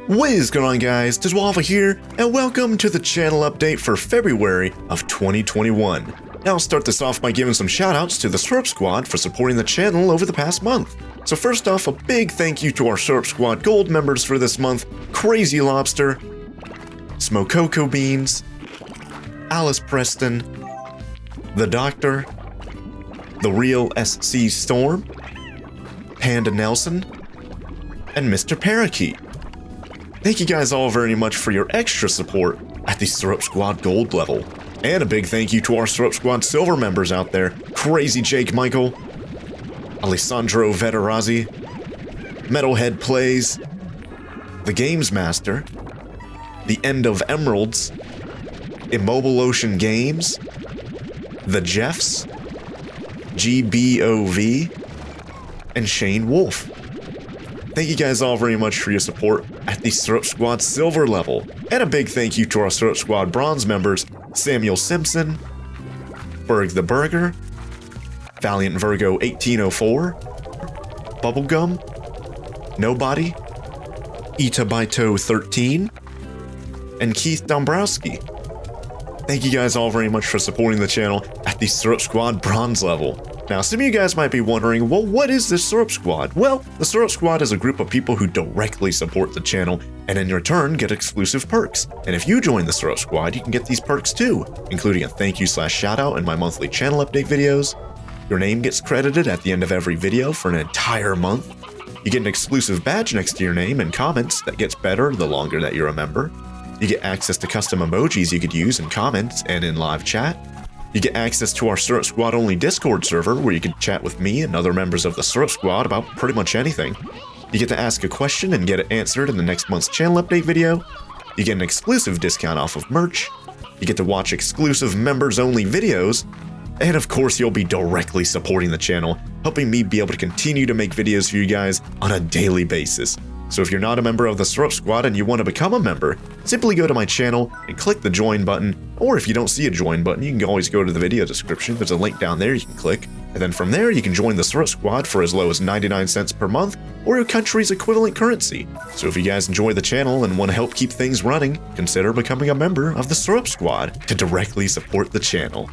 What is going on, guys? TheWaffle here, and welcome to the channel update for February of 2021. Now I'll start this off by giving some shoutouts to the Syrup Squad for supporting the channel over the past month. So first off, a big thank you to our Syrup Squad Gold members for this month: Crazy Lobster, Smoke Cocoa Beans, Alice Preston, The Doctor, The Real SC Storm, Panda Nelson, and Mr. Parakeet. Thank you guys all very much for your extra support at the Syrup Squad Gold level. And a big thank you to our Syrup Squad Silver members out there: Crazy Jake Michael, Alessandro Veterazzi, Metalhead Plays, The Games Master, The End of Emeralds, Immobile Ocean Games, The Jeffs, GBOV, and Shane Wolf. Thank you guys all very much for your support at the Syrup Squad Silver level. And a big thank you to our Syrup Squad Bronze members: Samuel Simpson, Berg the Burger, Valiant Virgo 1804, Bubblegum, Nobody, Itabaito 13, and Keith Dombrowski. Thank you guys all very much for supporting the channel at the Syrup Squad Bronze level. Now, some of you guys might be wondering, well, what is the Syrup Squad? Well, the Syrup Squad is a group of people who directly support the channel and in return get exclusive perks. And if you join the Syrup Squad, you can get these perks too, including a thank you / shout out in my monthly channel update videos. Your name gets credited at the end of every video for an entire month. You get an exclusive badge next to your name and comments that gets better the longer that you're a member. You get access to custom emojis you could use in comments and in live chat. You get access to our Syrup Squad only Discord server where you can chat with me and other members of the Syrup Squad about pretty much anything. You get to ask a question and get it answered in the next month's channel update video. You get an exclusive discount off of merch. You get to watch exclusive members only videos. And of course, you'll be directly supporting the channel, helping me be able to continue to make videos for you guys on a daily basis. So if you're not a member of the Syrup Squad and you want to become a member, simply go to my channel and click the join button, or if you don't see a join button, you can always go to the video description. There's a link down there you can click, and then from there you can join the Syrup Squad for as low as 99 cents per month, or your country's equivalent currency. So if you guys enjoy the channel and want to help keep things running, consider becoming a member of the Syrup Squad to directly support the channel.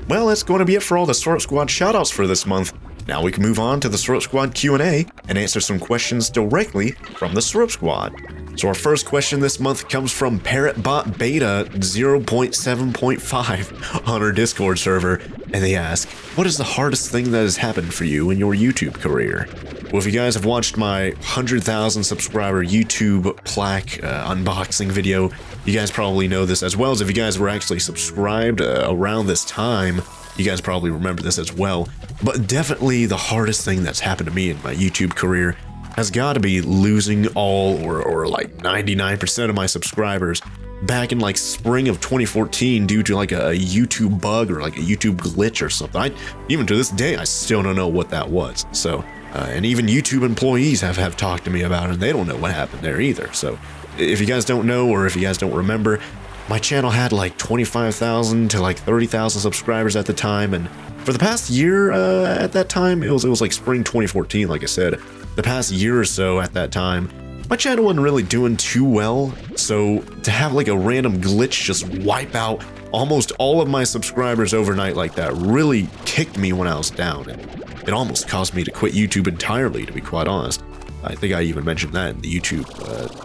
Well, that's going to be it for all the Syrup Squad shoutouts for this month. Now we can move on to the Syrup Squad Q&A and answer some questions directly from the Syrup Squad. So our first question this month comes from ParrotBot Beta 0.7.5 on our Discord server, and they ask, what is the hardest thing that has happened for you in your YouTube career? Well, if you guys have watched my 100,000 subscriber YouTube plaque unboxing video, you guys probably know this, as well as if you guys were actually subscribed around this time, you guys probably remember this as well. But definitely the hardest thing that's happened to me in my YouTube career has got to be losing all or like 99% of my subscribers back in like spring of 2014 due to like a YouTube bug or like a YouTube glitch or something. Even to this day, I still don't know what that was. So, and even YouTube employees have talked to me about it, and they don't know what happened there either. So if you guys don't know, or if you guys don't remember, my channel had like 25,000 to like 30,000 subscribers at the time, and for the past year at that time, it was like spring 2014, like I said. The past year or so at that time, my channel wasn't really doing too well, so to have like a random glitch just wipe out almost all of my subscribers overnight like that really kicked me when I was down, and it almost caused me to quit YouTube entirely, to be quite honest. I think I even mentioned that in the YouTube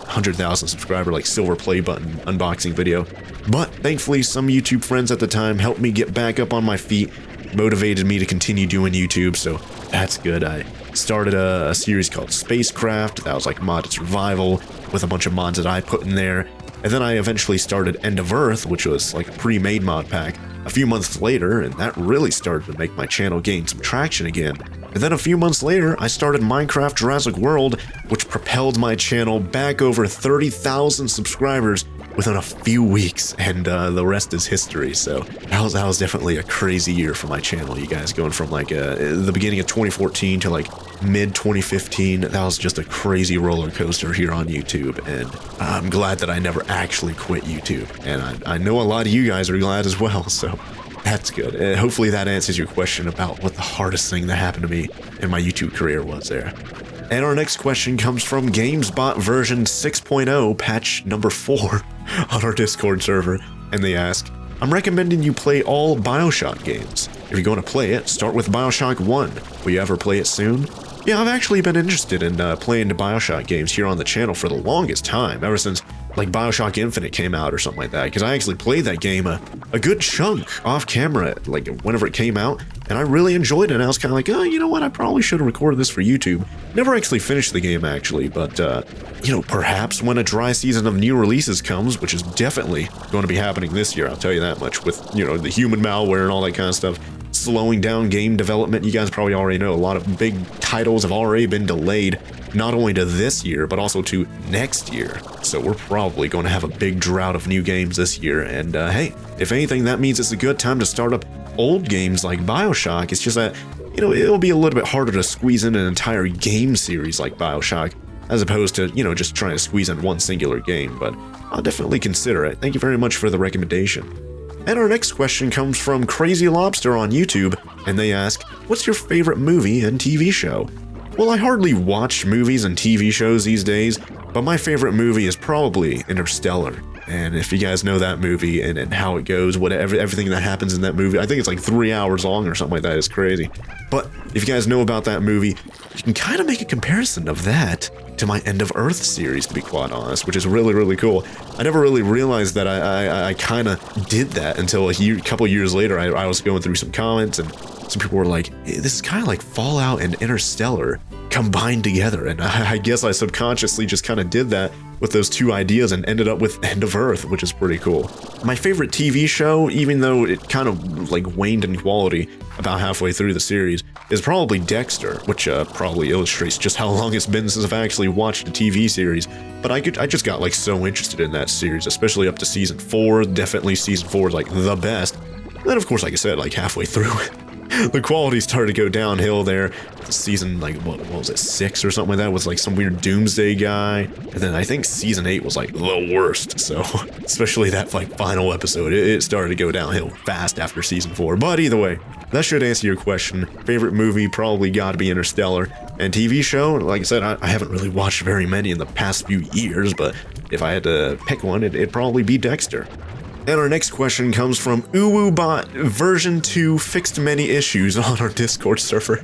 100,000 subscriber like silver play button unboxing video. But thankfully, some YouTube friends at the time helped me get back up on my feet, motivated me to continue doing YouTube, so that's good. I started a series called Spacecraft that was like modded survival with a bunch of mods that I put in there. And then I eventually started End of Earth, which was like a pre-made mod pack, a few months later, and that really started to make my channel gain some traction again. And then a few months later, I started Minecraft Jurassic World, which propelled my channel back over 30,000 subscribers within a few weeks, and the rest is history. So that was definitely a crazy year for my channel, you guys, going from like the beginning of 2014 to like mid 2015. That was just a crazy roller coaster here on YouTube, and I'm glad that I never actually quit YouTube, and I know a lot of you guys are glad as well, so that's good. Hopefully that answers your question about what the hardest thing that happened to me in my YouTube career was there. And our next question comes from GamesBot version 6.0, patch number 4 on our Discord server. And they ask, I'm recommending you play all BioShock games. If you're going to play it, start with BioShock 1. Will you ever play it soon? Yeah, I've actually been interested in playing the BioShock games here on the channel for the longest time, ever since like BioShock Infinite came out or something like that, because I actually played that game a good chunk off camera, like whenever it came out, and I really enjoyed it, and I was kind of like, oh, you know what, I probably should have recorded this for YouTube. Never actually finished the game, actually, but, you know, perhaps when a dry season of new releases comes, which is definitely going to be happening this year, I'll tell you that much, with, you know, the human malware and all that kind of stuff, slowing down game development. You guys probably already know a lot of big titles have already been delayed, not only to this year, but also to next year. So we're probably going to have a big drought of new games this year. And hey, if anything, that means it's a good time to start up old games like BioShock. It's just that, you know, it'll be a little bit harder to squeeze in an entire game series like BioShock, as opposed to, you know, just trying to squeeze in one singular game. But I'll definitely consider it. Thank you very much for the recommendation. And our next question comes from Crazy Lobster on YouTube, and they ask, what's your favorite movie and TV show? Well, I hardly watch movies and TV shows these days, but my favorite movie is probably Interstellar. And if you guys know that movie and how it goes, everything that happens in that movie, I think it's like 3 hours long or something like that. It's crazy. But if you guys know about that movie, you can kind of make a comparison of that to my End of Earth series, to be quite honest, which is really, really cool. I never really realized that I kind of did that until a couple years later. I was going through some comments, and some people were like, hey, this is kind of like Fallout and Interstellar combined together. And I guess I subconsciously just kind of did that with those two ideas and ended up with End of Earth, which is pretty cool. My favorite TV show, even though it kind of like waned in quality about halfway through the series, is probably Dexter, which probably illustrates just how long it's been since I've actually watched a TV series. But I just got like so interested in that series, especially up to season 4. Definitely season 4 is like the best. And then of course, like I said, like halfway through the quality started to go downhill there. Season, like, what was it, 6 or something like that, was like some weird doomsday guy. And then I think season 8 was like the worst. So, especially that like final episode, it started to go downhill fast after season 4. But either way, that should answer your question. Favorite movie, probably gotta be Interstellar. And TV show, like I said, I haven't really watched very many in the past few years, but if I had to pick one, it'd probably be Dexter. And our next question comes from UwuBot version 2 fixed many issues on our Discord server.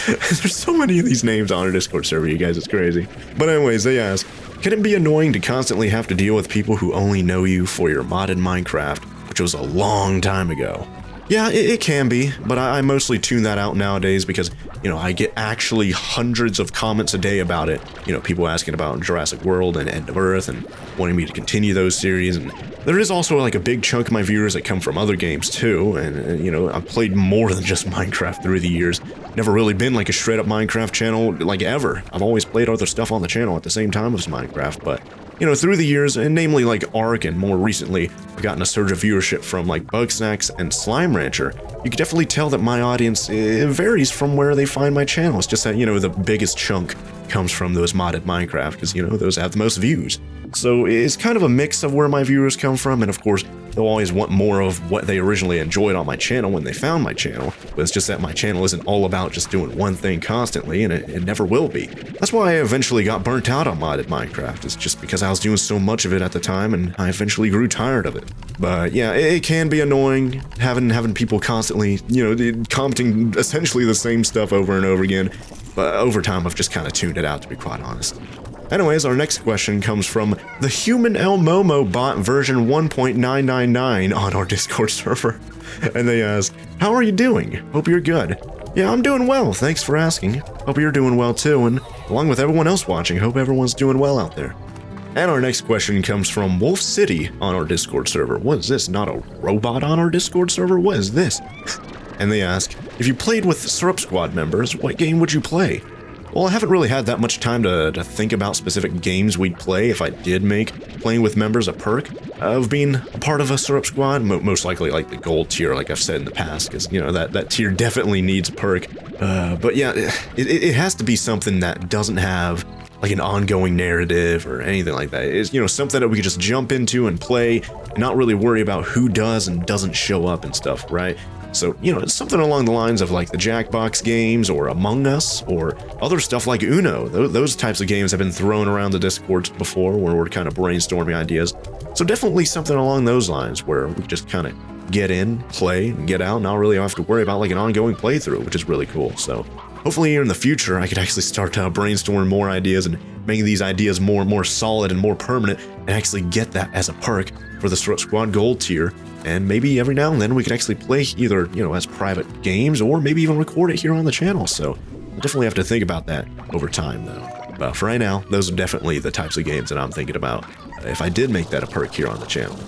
There's so many of these names on our Discord server, you guys, it's crazy. But anyways, they ask, can it be annoying to constantly have to deal with people who only know you for your modded Minecraft, which was a long time ago? Yeah, it can be, but I mostly tune that out nowadays because, you know, I get actually hundreds of comments a day about it. You know, people asking about Jurassic World and End of Earth and wanting me to continue those series. And there is also like a big chunk of my viewers that come from other games too. And you know, I've played more than just Minecraft through the years. Never really been like a straight up Minecraft channel like ever. I've always played other stuff on the channel at the same time as Minecraft, but you know, through the years, and namely like Ark and more recently, I've gotten a surge of viewership from like Bugsnax and Slime Rancher. You can definitely tell that my audience, it varies from where they find my channel. It's just that, you know, the biggest chunk comes from those modded Minecraft, because, you know, those have the most views. So it's kind of a mix of where my viewers come from, and of course, they'll always want more of what they originally enjoyed on my channel when they found my channel, but it's just that my channel isn't all about just doing one thing constantly, and it never will be. That's why I eventually got burnt out on modded Minecraft. It's just because I was doing so much of it at the time, and I eventually grew tired of it. But yeah, it can be annoying having people constantly, you know, commenting essentially the same stuff over and over again, but over time I've just kind of tuned it out, to be quite honest. Anyways, our next question comes from the Human El Momo bot version 1.999 on our Discord server. And they ask, how are you doing? Hope you're good. Yeah, I'm doing well, thanks for asking. Hope you're doing well too, and along with everyone else watching, hope everyone's doing well out there. And our next question comes from Wolf City on our Discord server. What is this, not a robot on our Discord server? What is this? And they ask, if you played with Syrup Squad members, what game would you play? Well, I haven't really had that much time to think about specific games we'd play if I did make playing with members a perk of being a part of a Syrup Squad. Most likely like the gold tier, like I've said in the past, because, you know, that tier definitely needs a perk. But yeah, it has to be something that doesn't have like an ongoing narrative or anything like that. It's, you know, something that we could just jump into and play and not really worry about who does and doesn't show up and stuff, right? So, it's something along the lines of like the Jackbox games or Among Us or other stuff like Uno. Those types of games have been thrown around the Discords before where we're kind of brainstorming ideas. So definitely something along those lines where we just kind of get in, play, and get out, and not really have to worry about like an ongoing playthrough, which is really cool. So hopefully here in the future, I could actually start to brainstorm more ideas and making these ideas more solid and more permanent, and actually get that as a perk for the Squad Gold tier. And maybe every now and then we could actually play either, as private games, or maybe even record it here on the channel. So we'll definitely have to think about that over time, though. But for right now, those are definitely the types of games that I'm thinking about if I did make that a perk here on the channel.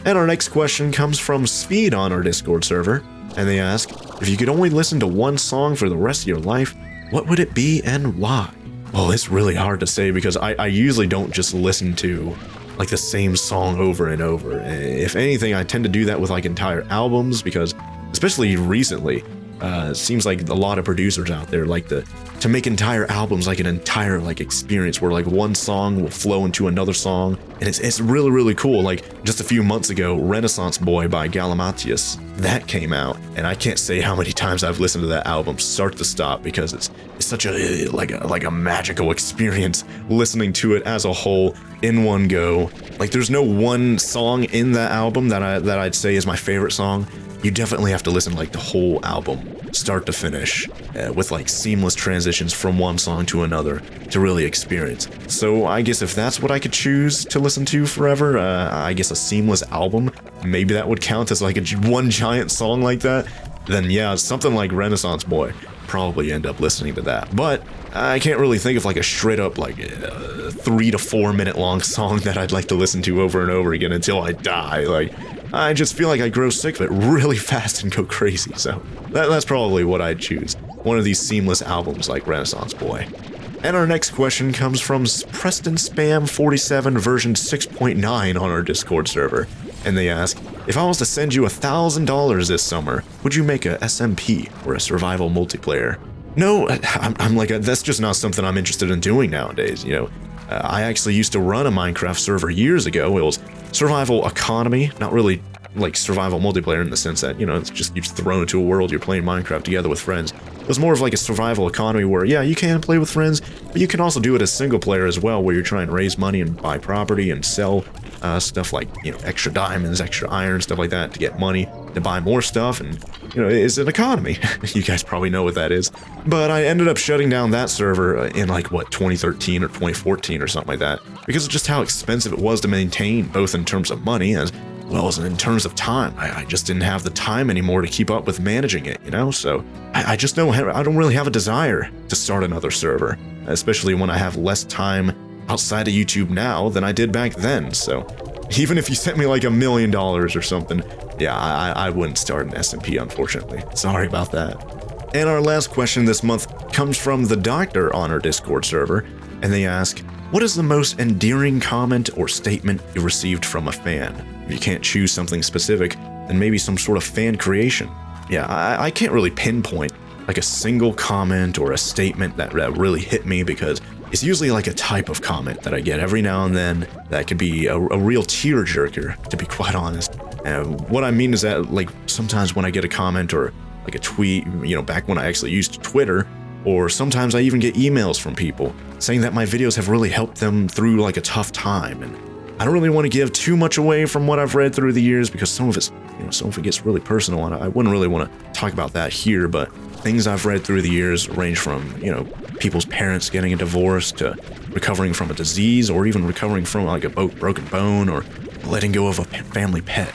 And our next question comes from Speed on our Discord server, and they ask, if you could only listen to one song for the rest of your life, what would it be and why? Well, it's really hard to say because I usually don't just listen to like the same song over and over. If anything, I tend to do that with like entire albums because, especially recently, it seems like a lot of producers out there like to make entire albums like an entire like experience where like one song will flow into another song, and it's really cool. Like just a few months ago, Renaissance Boy by Galimatius, that came out, and I can't say how many times I've listened to that album start to stop because it's such a like a magical experience listening to it as a whole in one go. Like there's no one song in that album that I'd say is my favorite song. You definitely have to listen to like the whole album, start to finish, with like seamless transitions from one song to another to really experience. So I guess if that's what I could choose to listen to forever, I guess a seamless album, maybe that would count as like one giant song like that. Then yeah, something like Renaissance Boy, probably end up listening to that. But I can't really think of like a straight up like 3 to 4 minute long song that I'd like to listen to over and over again until I die. Like, I just feel like I grow sick of it really fast and go crazy, so that's probably what I'd choose. One of these seamless albums like Renaissance Boy. And our next question comes from Preston Spam 47 version 6.9 on our Discord server. And they ask, if I was to send you $1,000 this summer, would you make a SMP or a survival multiplayer? No, I'm like, that's just not something I'm interested in doing nowadays, I actually used to run a Minecraft server years ago. It was survival economy, not really like survival multiplayer in the sense that, it's just you're thrown into a world, you're playing Minecraft together with friends. It was more of like a survival economy where, yeah, you can play with friends, but you can also do it as single player as well, where you're trying to raise money and buy property and sell stuff like, extra diamonds, extra iron, stuff like that to get money, to buy more stuff, and, it's an economy. You guys probably know what that is. But I ended up shutting down that server in like, 2013 or 2014 or something like that, because of just how expensive it was to maintain, both in terms of money as well as in terms of time. I just didn't have the time anymore to keep up with managing it, so I just don't really have a desire to start another server, especially when I have less time outside of YouTube now than I did back then. So even if you sent me like $1 million or something, yeah, I wouldn't start an SMP, unfortunately. Sorry about that. And our last question this month comes from the Doctor on our Discord server, and they ask, what is the most endearing comment or statement you received from a fan? If you can't choose something specific, then maybe some sort of fan creation. Yeah, I can't really pinpoint like a single comment or a statement that really hit me, because it's usually like a type of comment that I get every now and then that could be a real tearjerker, to be quite honest. And what I mean is that, like, sometimes when I get a comment or like a tweet, back when I actually used Twitter, or sometimes I even get emails from people saying that my videos have really helped them through like a tough time. And I don't really want to give too much away from what I've read through the years, because some of it gets really personal, and I wouldn't really want to talk about that here. But things I've read through the years range from, people's parents getting a divorce to recovering from a disease, or even recovering from like a broken bone, or letting go of a family pet.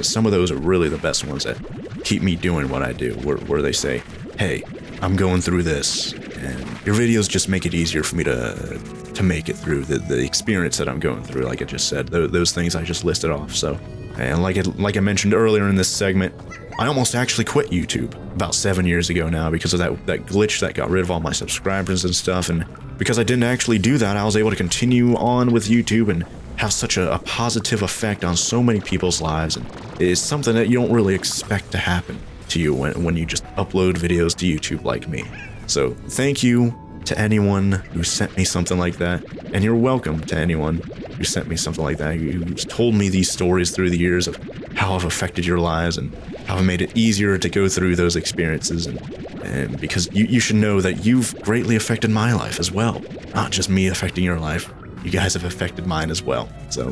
Some of those are really the best ones that keep me doing what I do, where they say, hey, I'm going through this, and your videos just make it easier for me to make it through the experience that I'm going through. Like I just said, those things I just listed off. So, and like I mentioned earlier in this segment, I almost actually quit YouTube about 7 years ago now because of that glitch that got rid of all my subscribers and stuff. And because I didn't actually do that, I was able to continue on with YouTube and have such a positive effect on so many people's lives. And it's something that you don't really expect to happen to you when you just upload videos to YouTube like me. So thank you to anyone who sent me something like that, and you're welcome to anyone who sent me something like that, who's told me these stories through the years of how I've affected your lives and how I made it easier to go through those experiences, and because you should know that you've greatly affected my life as well. Not just me affecting your life, you guys have affected mine as well. So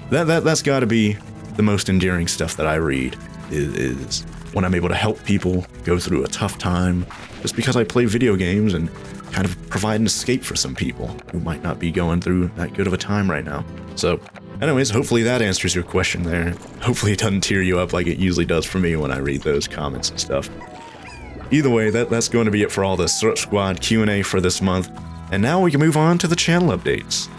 that's got to be the most endearing stuff that I read, is when I'm able to help people go through a tough time, just because I play video games and kind of provide an escape for some people who might not be going through that good of a time right now. So anyways, hopefully that answers your question there. Hopefully it doesn't tear you up like it usually does for me when I read those comments and stuff. Either way, that's going to be it for all the Syrup Squad Q&A for this month. And now we can move on to the channel updates.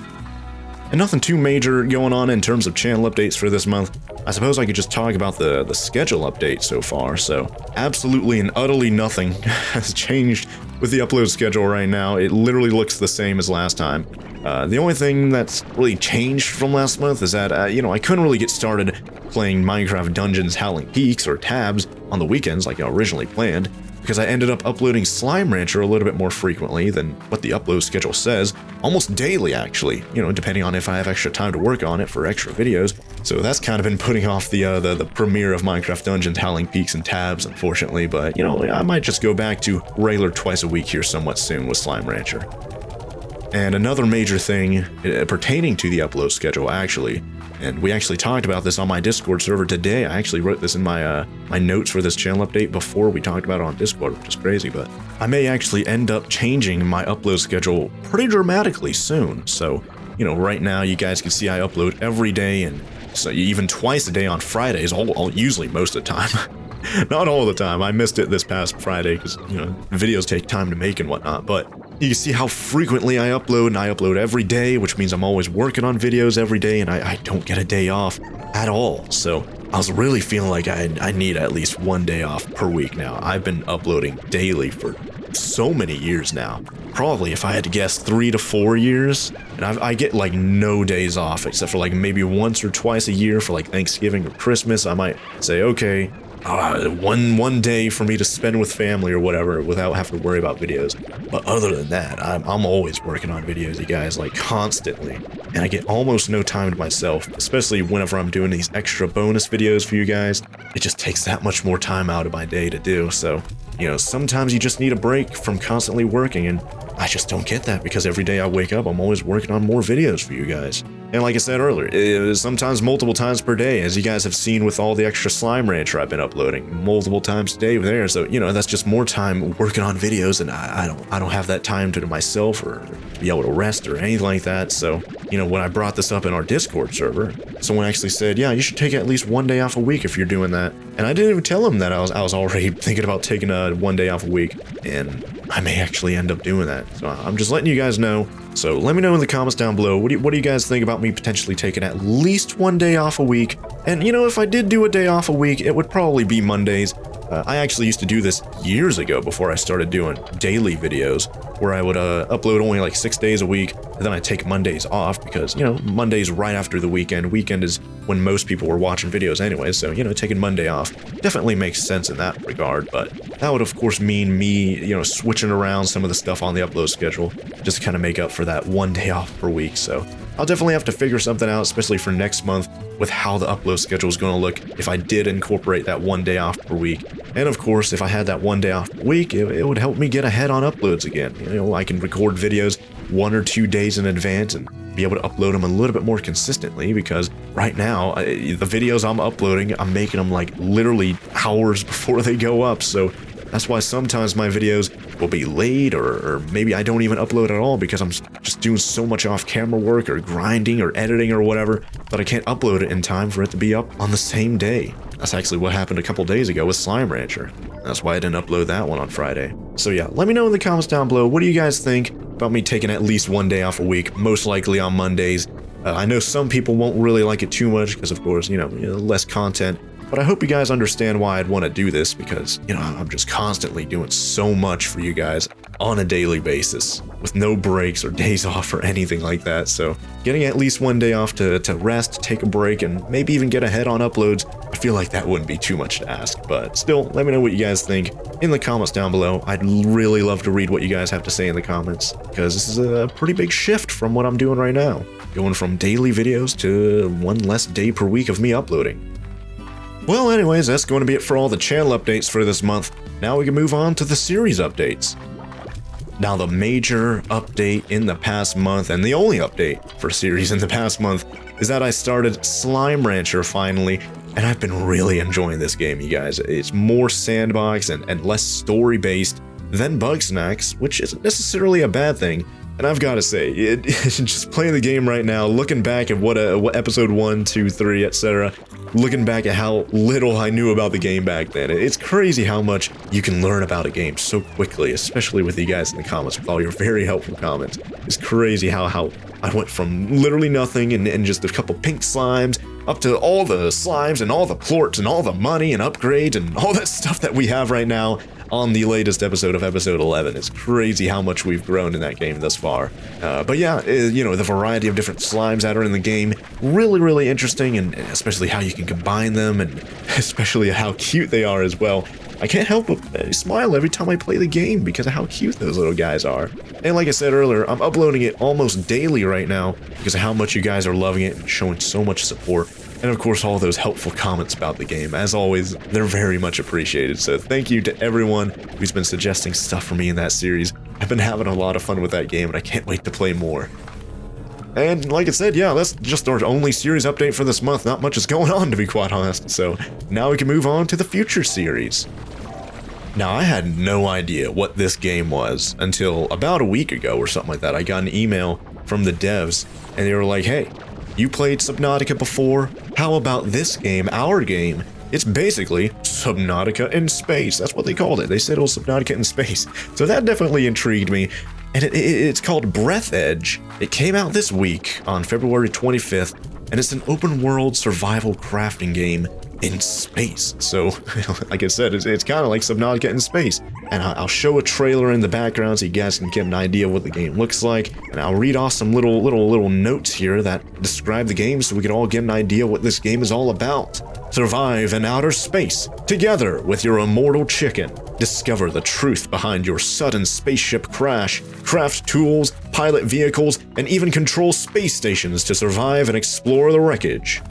And nothing too major going on in terms of channel updates for this month. I suppose I could just talk about the schedule update so far. So absolutely and utterly nothing has changed with the upload schedule right now. It literally looks the same as last time. The only thing that's really changed from last month is that, I couldn't really get started playing Minecraft Dungeons Howling Peaks or Tabs on the weekends like I originally planned, because I ended up uploading Slime Rancher a little bit more frequently than what the upload schedule says, almost daily actually, depending on if I have extra time to work on it for extra videos. So that's kind of been putting off the premiere of Minecraft Dungeons Howling Peaks and Tabs, unfortunately, but I might just go back to regular twice a week here somewhat soon with Slime Rancher. And another major thing pertaining to the upload schedule, actually, and we actually talked about this on my Discord server today. I actually wrote this in my my notes for this channel update before we talked about it on Discord, which is crazy, but I may actually end up changing my upload schedule pretty dramatically soon. So, right now you guys can see I upload every day, and so even twice a day on Fridays, usually most of the time. Not all the time. I missed it this past Friday because, videos take time to make and whatnot, but you can see how frequently I upload, and I upload every day, which means I'm always working on videos every day, and I don't get a day off at all. So I was really feeling like I need at least one day off per week now. I've been uploading daily for so many years now. Probably, if I had to guess, 3 to 4 years, and I get like no days off except for like maybe once or twice a year for like Thanksgiving or Christmas. I might say, okay, one day for me to spend with family or whatever without having to worry about videos. But other than that, I'm always working on videos, you guys, like constantly. And I get almost no time to myself, especially whenever I'm doing these extra bonus videos for you guys. It just takes that much more time out of my day to do. So, sometimes you just need a break from constantly working, and I just don't get that because every day I wake up, I'm always working on more videos for you guys. And like I said earlier, sometimes multiple times per day, as you guys have seen with all the extra Slime Rancher I've been uploading multiple times a day there. So, that's just more time working on videos, and I don't have that time to myself or be able to rest or anything like that. So, when I brought this up in our Discord server, someone actually said, yeah, you should take at least one day off a week if you're doing that. And I didn't even tell them that I was already thinking about taking one day off a week, and I may actually end up doing that. So I'm just letting you guys know. So let me know in the comments down below, what do you guys think about me potentially taking at least one day off a week? And if I did do a day off a week, it would probably be Mondays. I actually used to do this years ago before I started doing daily videos, where I would upload only like 6 days a week, and then I'd take Mondays off because, Monday's right after the weekend. Weekend is when most people were watching videos anyway, so, taking Monday off definitely makes sense in that regard. But that would, of course, mean me, switching around some of the stuff on the upload schedule just to kind of make up for that one day off per week. So I'll definitely have to figure something out, especially for next month, with how the upload schedule is going to look if I did incorporate that one day off per week. And of course, if I had that one day off per week, it would help me get ahead on uploads again. I can record videos 1 or 2 days in advance and be able to upload them a little bit more consistently, because right now, the videos I'm uploading, I'm making them like literally hours before they go up. So that's why sometimes my videos will be late, or maybe I don't even upload at all because I'm just doing so much off-camera work or grinding or editing or whatever that I can't upload it in time for it to be up on the same day. That's actually what happened a couple days ago with Slime Rancher. That's why I didn't upload that one on Friday. So yeah, let me know in the comments down below, what do you guys think about me taking at least one day off a week, most likely on Mondays? I know some people won't really like it too much because, of course, less content. But I hope you guys understand why I'd want to do this, because, I'm just constantly doing so much for you guys on a daily basis with no breaks or days off or anything like that. So getting at least one day off to rest, take a break, and maybe even get ahead on uploads, I feel like that wouldn't be too much to ask. But still, let me know what you guys think in the comments down below. I'd really love to read what you guys have to say in the comments, because this is a pretty big shift from what I'm doing right now. Going from daily videos to one less day per week of me uploading. Well, anyways, that's going to be it for all the channel updates for this month. Now we can move on to the series updates. Now, the major update in the past month, and the only update for series in the past month, is that I started Slime Rancher finally, and I've been really enjoying this game, you guys. It's more sandbox and less story-based than Bugsnax, which isn't necessarily a bad thing. And I've got to say, just playing the game right now, looking back at what episode 1, 2, 3, etc., looking back at how little I knew about the game back then, it's crazy how much you can learn about a game so quickly, especially with you guys in the comments, with all your very helpful comments. It's crazy how I went from literally nothing and just a couple pink slimes up to all the slimes and all the plorts and all the money and upgrades and all that stuff that we have right now on the latest episode of episode 11. It's crazy how much we've grown in that game thus far. But yeah, you know, the variety of different slimes that are in the game, really interesting, and especially how you can combine them, and especially how cute they are as well. I can't help but smile every time I play the game because of how cute those little guys are. And like I said earlier, I'm uploading it almost daily right now because of how much you guys are loving it and showing so much support. And of course, all those helpful comments about the game. As always, they're very much appreciated. So thank you to everyone who's been suggesting stuff for me in that series. I've been having a lot of fun with that game, and I can't wait to play more. And like I said, yeah, that's just our only series update for this month. Not much is going on, to be quite honest. So now we can move on to the future series. Now, I had no idea what this game was until about a week ago or something like that. I got an email from the devs, and they were like, hey, you played Subnautica before? How about this game, our game? It's basically Subnautica in space. That's what they called it. They said it was Subnautica in space. So that definitely intrigued me. And it's called Breathedge. It came out this week on February 25th, and it's an open world survival crafting game in space. So, like I said, it's kind of like Subnautica in space. And I'll show a trailer in the background so you guys can get an idea of what the game looks like. And I'll read off some little notes here that describe the game so we can all get an idea what this game is all about. Survive in outer space, together with your immortal chicken. Discover the truth behind your sudden spaceship crash. Craft tools, pilot vehicles, and even control space stations to survive and explore the wreckage.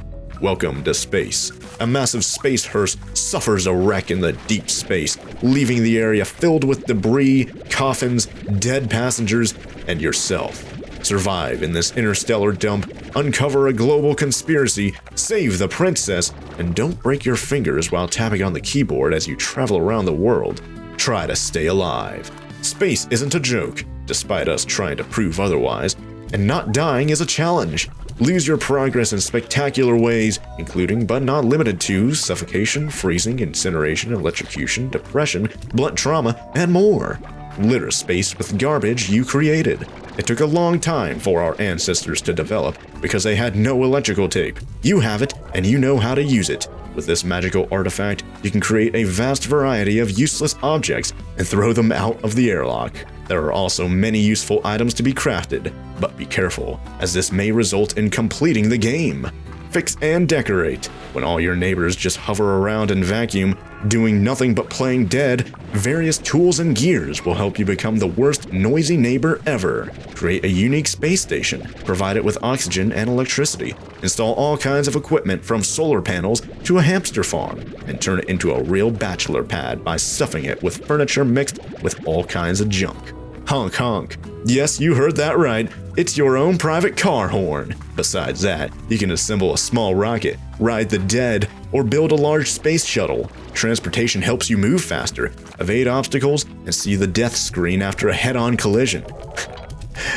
Welcome to space. A massive space hearse suffers a wreck in the deep space, leaving the area filled with debris, coffins, dead passengers, and yourself. Survive in this interstellar dump, uncover a global conspiracy, save the princess, and don't break your fingers while tapping on the keyboard as you travel around the world. Try to stay alive. Space isn't a joke, despite us trying to prove otherwise, and not dying is a challenge. Lose your progress in spectacular ways, including but not limited to suffocation, freezing, incineration, electrocution, depression, blunt trauma, and more. Litter space with garbage you created. It took a long time for our ancestors to develop because they had no electrical tape. You have it, and you know how to use it. With this magical artifact, you can create a vast variety of useless objects and throw them out of the airlock. There are also many useful items to be crafted, but be careful, as this may result in completing the game. Fix and decorate. When all your neighbors just hover around and vacuum, doing nothing but playing dead, various tools and gears will help you become the worst noisy neighbor ever. Create a unique space station, provide it with oxygen and electricity, install all kinds of equipment from solar panels to a hamster farm, and turn it into a real bachelor pad by stuffing it with furniture mixed with all kinds of junk. Honk honk. Yes, you heard that right. It's your own private car horn. Besides that, you can assemble a small rocket, ride the dead, or build a large space shuttle. Transportation helps you move faster, evade obstacles, and see the death screen after a head-on collision.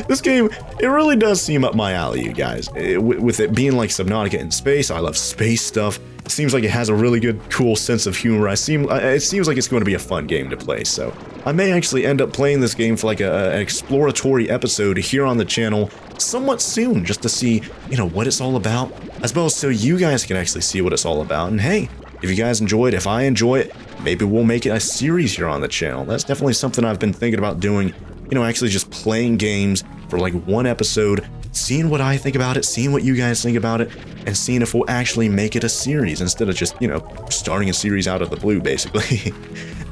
This game, it really does seem up my alley, you guys. With it being like Subnautica in space, I love space stuff. It seems like it has a really good, cool sense of humor. It seems like it's going to be a fun game to play, so I may actually end up playing this game for like an exploratory episode here on the channel somewhat soon, just to see, you know, what it's all about, as well as so you guys can actually see what it's all about. And hey, if you guys enjoy it, if I enjoy it, maybe we'll make it a series here on the channel. That's definitely something I've been thinking about doing, you know, actually just playing games for like one episode, seeing what I think about it, seeing what you guys think about it, and seeing if we'll actually make it a series instead of just, you know, starting a series out of the blue, basically.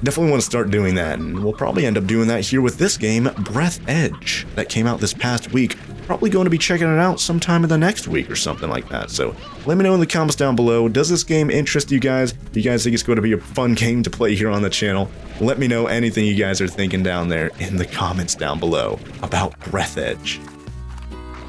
definitely want to start doing that, and we'll probably end up doing that here with this game, Breathedge, that came out this past week. Probably going to be checking it out sometime in the next week or something like that. So let me know in the comments down below, does this game interest you guys? Do you guys think it's going to be a fun game to play here on the channel? Let me know anything you guys are thinking down there in the comments down below about Breathedge.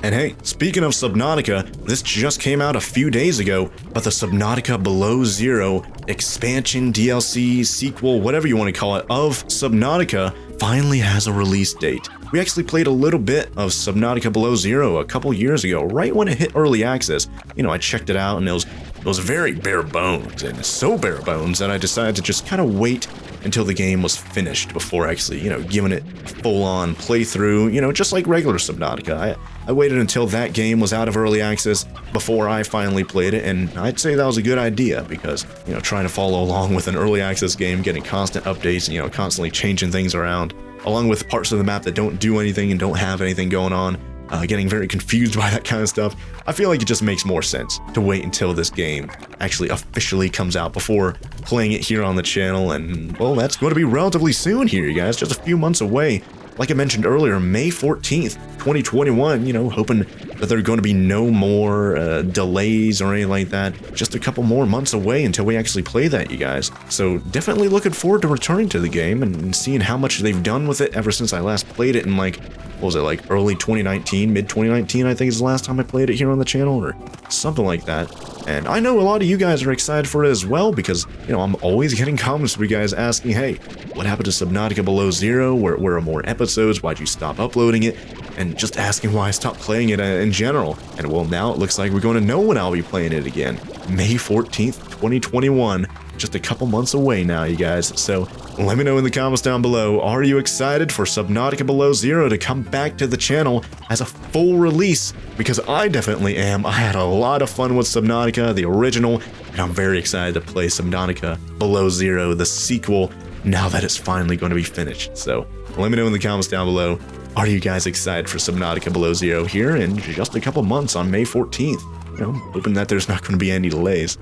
And hey, speaking of Subnautica, this just came out a few days ago, but the Subnautica Below Zero expansion, DLC, sequel, whatever you want to call it, of Subnautica finally has a release date. We actually played a little bit of Subnautica Below Zero a couple years ago, right when it hit early access. You know, I checked it out and it was very bare bones, and so bare bones that I decided to just kind of wait until the game was finished before actually, you know, giving it a full-on playthrough, you know, just like regular Subnautica. I waited until that game was out of early access before I finally played it, and I'd say that was a good idea because, you know, trying to follow along with an early access game, getting constant updates, you know, constantly changing things around, along with parts of the map that don't do anything and don't have anything going on, getting very confused by that kind of stuff. I feel like it just makes more sense to wait until this game actually officially comes out before playing it here on the channel, and, well, that's going to be relatively soon here, you guys, just a few months away. Like I mentioned earlier, May 14th, 2021, you know, hoping that there are going to be no more delays or anything like that. Just a couple more months away until we actually play that, you guys. So definitely looking forward to returning to the game and seeing how much they've done with it ever since I last played it in, like, what was it, like early 2019, mid 2019, I think is the last time I played it here on the channel, or something like that. And I know a lot of you guys are excited for it as well because, you know, I'm always getting comments from you guys asking, hey, what happened to Subnautica Below Zero? Where are more episodes? Why'd you stop uploading it? And just asking why I stopped playing it in general. And well, now it looks like we're going to know when I'll be playing it again. May 14th, 2021. Just a couple months away now, you guys. So let me know in the comments down below, are you excited for Subnautica Below Zero to come back to the channel as a full release? Because I definitely am. I had a lot of fun with Subnautica, the original, and I'm very excited to play Subnautica Below Zero, the sequel, now that it's finally going to be finished. So let me know in the comments down below, are you guys excited for Subnautica Below Zero here in just a couple months on May 14th? You know, hoping that there's not going to be any delays.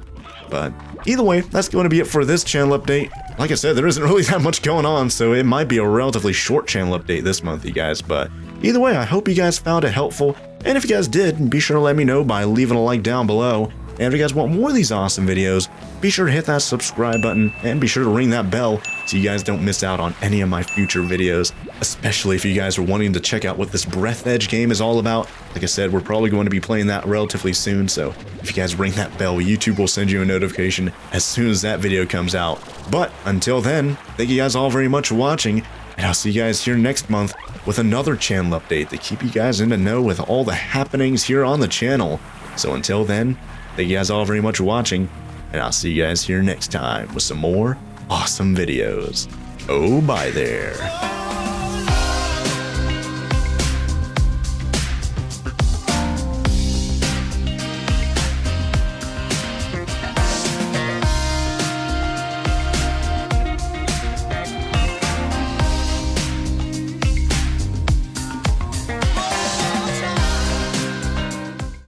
But either way, that's going to be it for this channel update. Like I said, there isn't really that much going on, so it might be a relatively short channel update this month, you guys. But either way, I hope you guys found it helpful. And if you guys did, be sure to let me know by leaving a like down below. And if you guys want more of these awesome videos, be sure to hit that subscribe button and be sure to ring that bell so you guys don't miss out on any of my future videos, especially if you guys are wanting to check out what this Breathedge game is all about. Like I said, we're probably going to be playing that relatively soon, so if you guys ring that bell, YouTube will send you a notification as soon as that video comes out. But until then, thank you guys all very much for watching, and I'll see you guys here next month with another channel update to keep you guys in the know with all the happenings here on the channel. So until then, thank you guys all very much for watching, and I'll see you guys here next time with some more awesome videos. Oh, bye there.